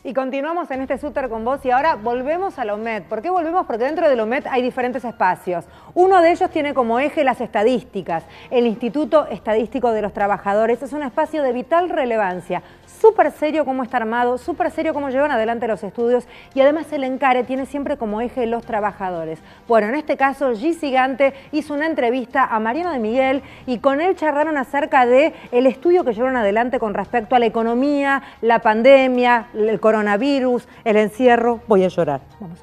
Y continuamos en este Súper con vos y ahora volvemos a la OMED. ¿Por qué volvemos? Porque dentro de la OMED hay diferentes espacios. Uno de ellos tiene como eje las estadísticas. El Instituto Estadístico de los Trabajadores es un espacio de vital relevancia. Súper serio cómo está armado, súper serio cómo llevan adelante los estudios y además el encare tiene siempre como eje los trabajadores. Bueno, en este caso Gigi Gante hizo una entrevista a Mariano de Miguel y con él charlaron acerca de el estudio que llevaron adelante con respecto a la economía, la pandemia, el coronavirus, el encierro. Voy a llorar. Vamos.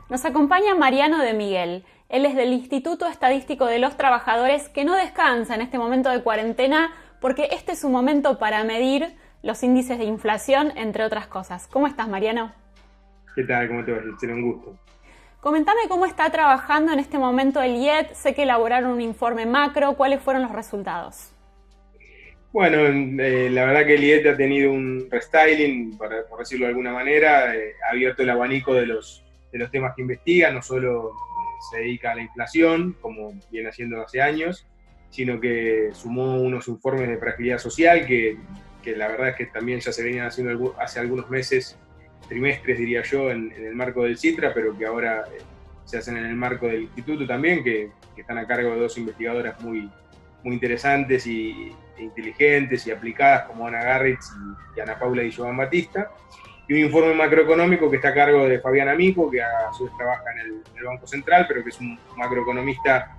Nos acompaña Mariano de Miguel. Él es del Instituto Estadístico de los Trabajadores, que no descansa en este momento de cuarentena porque este es su momento para medir los índices de inflación, entre otras cosas. ¿Cómo estás, Mariano? ¿Qué tal? ¿Cómo te va? Será un gusto. Comentame cómo está trabajando en este momento el IET. Sé que elaboraron un informe macro. ¿Cuáles fueron los resultados? Bueno, la verdad que el IET ha tenido un restyling, por decirlo de alguna manera, ha abierto el abanico de los temas que investiga, no solo se dedica a la inflación, como viene haciendo hace años, sino que sumó unos informes de fragilidad social que la verdad es que también ya se venían haciendo hace algunos meses, trimestres diría yo, en el marco del CITRA, pero que ahora se hacen en el marco del instituto también, que están a cargo de dos investigadoras muy interesantes e inteligentes y aplicadas como Ana Garritz y Ana Paula Di Giovan Battista, y un informe macroeconómico que está a cargo de Fabián Amico, que a su vez trabaja en el Banco Central, pero que es un macroeconomista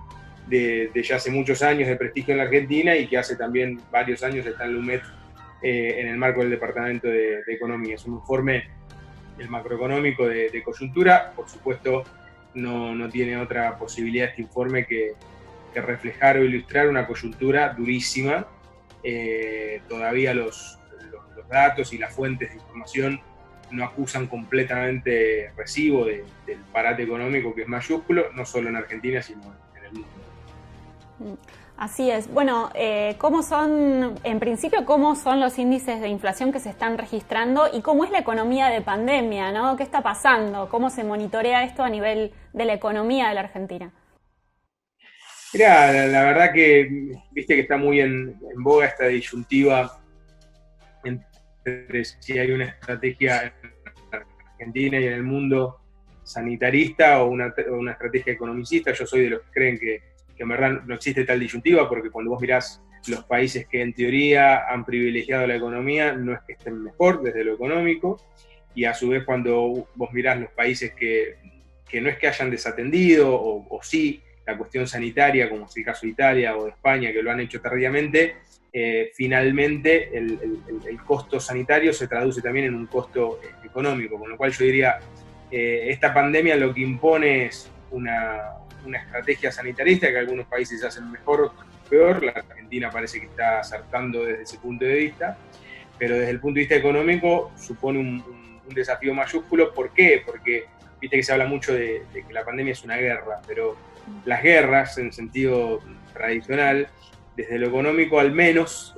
de ya hace muchos años de prestigio en la Argentina y que hace también varios años está en la UMED en el marco del Departamento de Economía. Es un informe, el macroeconómico de coyuntura, por supuesto no tiene otra posibilidad este informe que reflejar o ilustrar una coyuntura durísima. Todavía los datos y las fuentes de información no acusan completamente recibo del parate económico, que es mayúsculo, no solo en Argentina, sino en el mundo. Así es. Bueno, en principio, cómo son los índices de inflación que se están registrando y cómo es la economía de pandemia, ¿no? ¿Qué está pasando? ¿Cómo se monitorea esto a nivel de la economía de la Argentina? Mirá, la verdad que viste que está muy en boga esta disyuntiva entre si hay una estrategia en Argentina y en el mundo sanitarista o una estrategia economicista. Yo soy de los que creen que en verdad no existe tal disyuntiva, porque cuando vos mirás los países que en teoría han privilegiado la economía, no es que estén mejor desde lo económico, y a su vez cuando vos mirás los países que no es que hayan desatendido, o sí, la cuestión sanitaria, como es el caso de Italia o de España, que lo han hecho tardíamente, finalmente el costo sanitario se traduce también en un costo económico, con lo cual yo diría, esta pandemia lo que impone es una estrategia sanitarista que algunos países hacen mejor o peor. La Argentina parece que está acertando desde ese punto de vista, pero desde el punto de vista económico supone un desafío mayúsculo. ¿Por qué? Porque viste que se habla mucho de que la pandemia es una guerra, pero las guerras en sentido tradicional, desde lo económico al menos,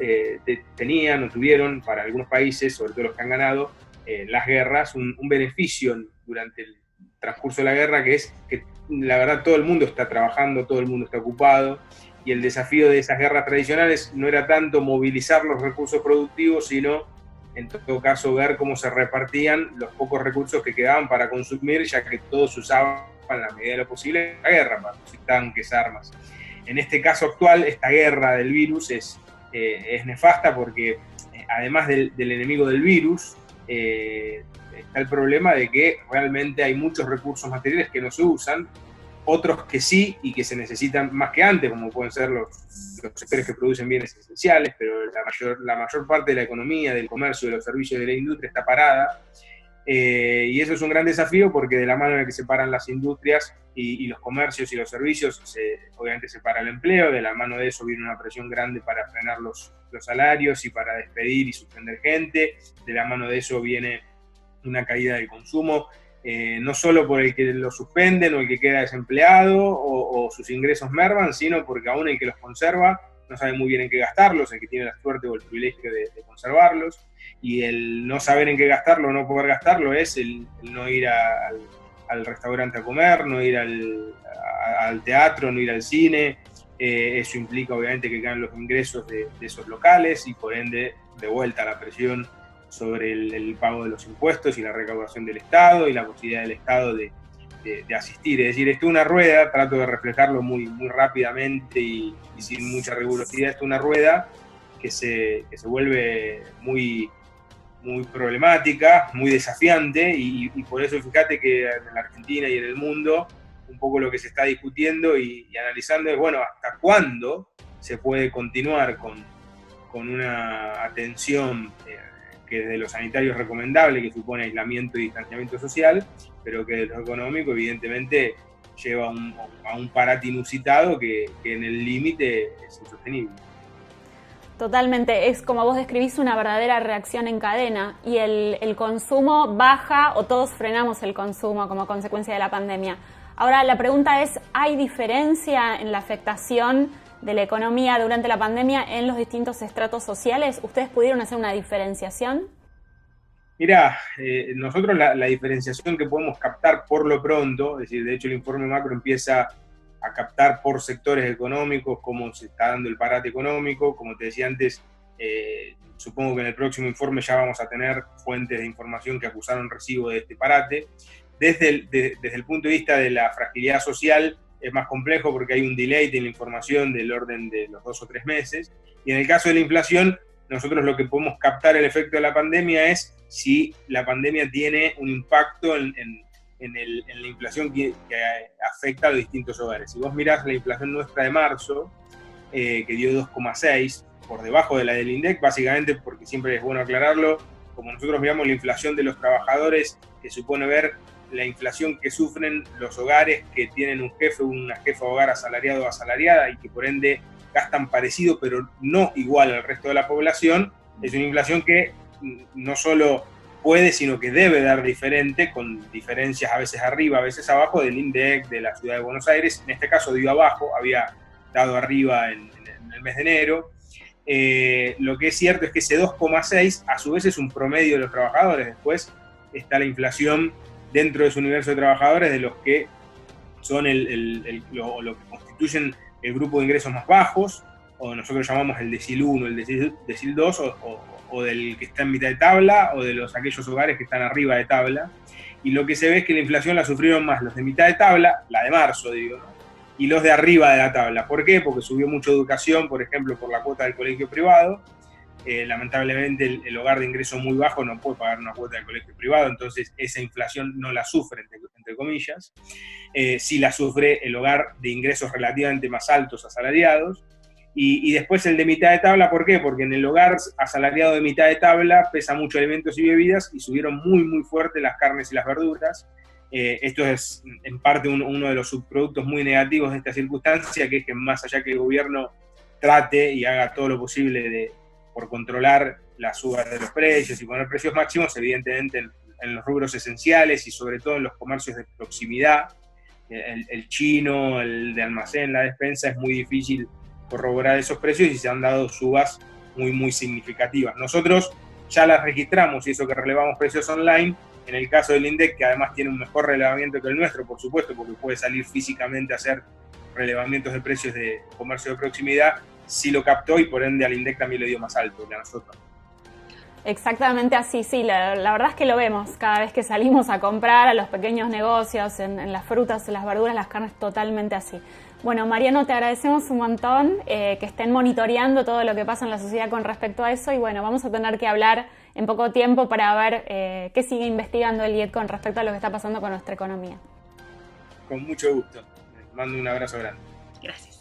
tenían o tuvieron para algunos países, sobre todo los que han ganado las guerras, un beneficio durante el transcurso de la guerra, que es que la verdad todo el mundo está trabajando, todo el mundo está ocupado, y el desafío de esas guerras tradicionales no era tanto movilizar los recursos productivos, sino en todo caso ver cómo se repartían los pocos recursos que quedaban para consumir, ya que todos usaban en la medida de lo posible la guerra, para producir tanques, armas. En este caso actual, esta guerra del virus es nefasta porque además del enemigo del virus, está el problema de que realmente hay muchos recursos materiales que no se usan, otros que sí y que se necesitan más que antes, como pueden ser los sectores que producen bienes esenciales, pero la mayor parte de la economía, del comercio, de los servicios, de la industria está parada. Y eso es un gran desafío porque de la mano en la que se paran las industrias y los comercios y los servicios, obviamente se para el empleo, de la mano de eso viene una presión grande para frenar los salarios y para despedir y suspender gente, de la mano de eso viene una caída del consumo, no solo por el que lo suspenden o el que queda desempleado o sus ingresos merman, sino porque aún el que los conserva no sabe muy bien en qué gastarlos, el que tiene la suerte o el privilegio de conservarlos, y el no saber en qué gastarlo o no poder gastarlo es el no ir al restaurante a comer, no ir al teatro, no ir al cine. Eso implica obviamente que caen los ingresos de esos locales y por ende de vuelta la presión sobre el pago de los impuestos y la recaudación del Estado y la posibilidad del Estado de asistir. Es decir, esto es una rueda, trato de reflejarlo muy, muy rápidamente y sin mucha rigurosidad, esto es una rueda que se vuelve muy, muy problemática, muy desafiante, y por eso fíjate que en la Argentina y en el mundo un poco lo que se está discutiendo y analizando es, bueno, ¿hasta cuándo se puede continuar con una atención que desde lo sanitario es recomendable, que supone aislamiento y distanciamiento social, pero que desde lo económico evidentemente lleva a un parate inusitado que en el límite es insostenible? Totalmente, es como vos describís, una verdadera reacción en cadena, y el consumo baja o todos frenamos el consumo como consecuencia de la pandemia. Ahora la pregunta es, ¿hay diferencia en la afectación de la economía durante la pandemia en los distintos estratos sociales? ¿Ustedes pudieron hacer una diferenciación? Mirá, nosotros la diferenciación que podemos captar por lo pronto, es decir, de hecho el informe macro empieza a captar por sectores económicos cómo se está dando el parate económico. Como te decía antes, supongo que en el próximo informe ya vamos a tener fuentes de información que acusaron recibo de este parate. Desde el punto de vista de la fragilidad social es más complejo porque hay un delay en la información del orden de los 2 o 3 meses. Y en el caso de la inflación, nosotros lo que podemos captar el efecto de la pandemia es si la pandemia tiene un impacto en la inflación que afecta a los distintos hogares. Si vos mirás la inflación nuestra de marzo, que dio 2,6, por debajo de la del INDEC, básicamente porque siempre es bueno aclararlo, como nosotros miramos la inflación de los trabajadores, que supone ver la inflación que sufren los hogares que tienen un jefe o una jefa de hogar asalariado o asalariada y que por ende gastan parecido pero no igual al resto de la población, es una inflación que no solo puede, sino que debe dar diferente, con diferencias a veces arriba, a veces abajo, del INDEC de la Ciudad de Buenos Aires. En este caso dio abajo, había dado arriba en el mes de enero. Lo que es cierto es que ese 2,6 a su vez es un promedio de los trabajadores. Después está la inflación dentro de su universo de trabajadores de los que son lo que constituyen el grupo de ingresos más bajos, o nosotros llamamos el decil 1, el decil 2, o del que está en mitad de tabla, o de aquellos hogares que están arriba de tabla. Y lo que se ve es que la inflación la sufrieron más los de mitad de tabla, la de marzo, digo, ¿no? Y los de arriba de la tabla. ¿Por qué? Porque subió mucho educación, por ejemplo, por la cuota del colegio privado. Lamentablemente el hogar de ingreso muy bajo no puede pagar una cuota del colegio privado, entonces esa inflación no la sufre, entre comillas. Sí la sufre el hogar de ingresos relativamente más altos, asalariados. Y después el de mitad de tabla, ¿por qué? Porque en el hogar asalariado de mitad de tabla pesa mucho alimentos y bebidas y subieron muy, muy fuerte las carnes y las verduras. Esto es en parte uno de los subproductos muy negativos de esta circunstancia, que es que más allá que el gobierno trate y haga todo lo posible por controlar las subas de los precios y poner precios máximos, evidentemente en los rubros esenciales y sobre todo en los comercios de proximidad, el chino, el de almacén, la despensa, es muy difícil corroborar esos precios y se han dado subas muy, muy significativas. Nosotros ya las registramos y eso que relevamos precios online. En el caso del INDEC, que además tiene un mejor relevamiento que el nuestro, por supuesto, porque puede salir físicamente a hacer relevamientos de precios de comercio de proximidad, sí lo captó y por ende al INDEC también le dio más alto que a nosotros. Exactamente así, sí, la verdad es que lo vemos cada vez que salimos a comprar a los pequeños negocios, en las frutas, en las verduras, las carnes, totalmente así. Bueno, Mariano, te agradecemos un montón que estén monitoreando todo lo que pasa en la sociedad con respecto a eso, y bueno, vamos a tener que hablar en poco tiempo para ver qué sigue investigando el IED con respecto a lo que está pasando con nuestra economía. Con mucho gusto. Les mando un abrazo grande. Gracias.